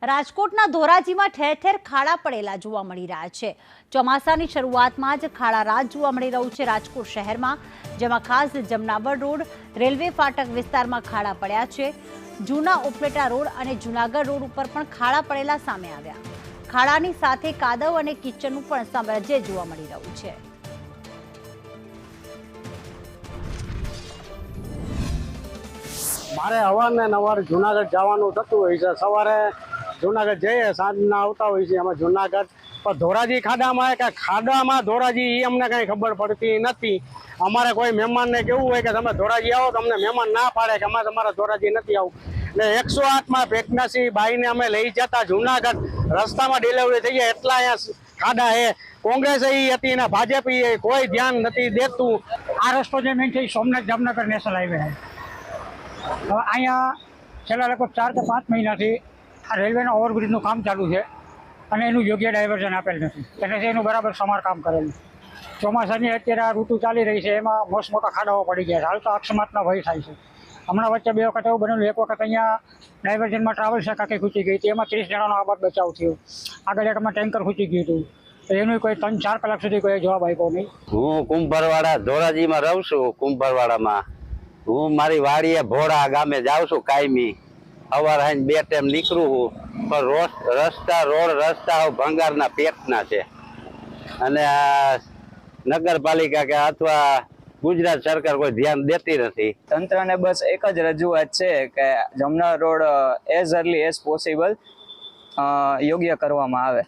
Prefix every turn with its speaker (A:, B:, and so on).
A: રાજકોટના ધોરાજીમાં ઠેર ઠેર ખાડા પડેલા જોવા મળી રહ્યા છે। ચોમાસાની શરૂઆતમાં જ ખાડા રાજ જોવા મળી રહ્યું છે રાજકોટ શહેરમાં, જેમાં ખાસ જમનાવર રોડ, રેલવે ફાટક વિસ્તારમાં ખાડા પડ્યા છે। જૂના ઉપલેટા રોડ અને જૂનાગઢ રોડ ઉપર પણ ખાડા પડેલા સામે આવ્યા। ખાડાની સાથે કાદવ અને કિચનનું પણ સામ્રાજ્ય જોવા મળી રહ્યું છે।
B: મારે અવારનવાર જુનાગઢ જવાનું થતું હોય છે। સવારે જુનાગઢ જઈએ, સાંજના આવતા હોય છે અમે જુનાગઢ। પણ ધોરાજી ખાડામાં કે ખાડામાં ધોરાજી એ અમને કંઈ ખબર પડતી નથી। અમારે કોઈ મહેમાનને કેવું હોય કે તમે ધોરાજી આવો, તમને મહેમાન ના પાડે કે અમારે તમારા ધોરાજી નથી આવું। એટલે 108માં પ્રેગ્નન્સી બાઈને અમે લઈ જતા જુનાગઢ, રસ્તામાં ડિલિવરી થઈ જાય એટલા અહીંયા ખાડા છે। કોંગ્રેસ એ હતી ને ભાજપ એ કોઈ ધ્યાન નથી દેતું।
C: આ રસ્તો જે મેન છે એ સોમનાથ જામનગર નેશનલ હાઈવે છે। હવે અહીંયા છેલ્લા લગભગ 4 કે 5 મહિનાથી આ રેલવેના ઓવરબ્રિજનું કામ ચાલુ છે અને એનું યોગ્ય ડાયવર્ઝન આપેલ નથી, એટલે એનું બરાબર સમારકામ કરેલું। ચોમાસાની અત્યારે આ ઋતુ ચાલી રહી છે, એમાં મોસ્ટ મોટા ખાડાઓ પડી ગયા છે। હાલ તો અકસ્માતના ભય થાય છે। હમણાં વચ્ચે 2 વખત એવું બનેલું। એક વખત અહીંયા ડાયવર્ઝનમાં ટ્રાવેલ્સ આખી ખૂંચી ગઈ હતી, એમાં 30 જણાનો આબાદ બચાવ થયો। આગળ એકમાં ટેન્કર ખૂંચી ગયું હતું, તો એનું કોઈ 3-4 કલાક સુધી કોઈ જવાબ આપ્યો નહીં।
D: હું કુંભારવાડા ધોરાજીમાં રહું છું। કુંભારવાડામાં હું મારી વાડીએ ભોળા ગામે જાઉં છું કાયમી। સવારે આવીને 2 ટાઈમ નીકળું છું, પણ રોડ રસ્તા ભંગારના પેટના છે। અને આ નગરપાલિકા કે અથવા ગુજરાત સરકાર કોઈ ધ્યાન દેતી નથી।
E: તંત્રને બસ એક જ રજૂઆત છે કે Jamnavar road as early as possible યોગ્ય કરવામાં આવે।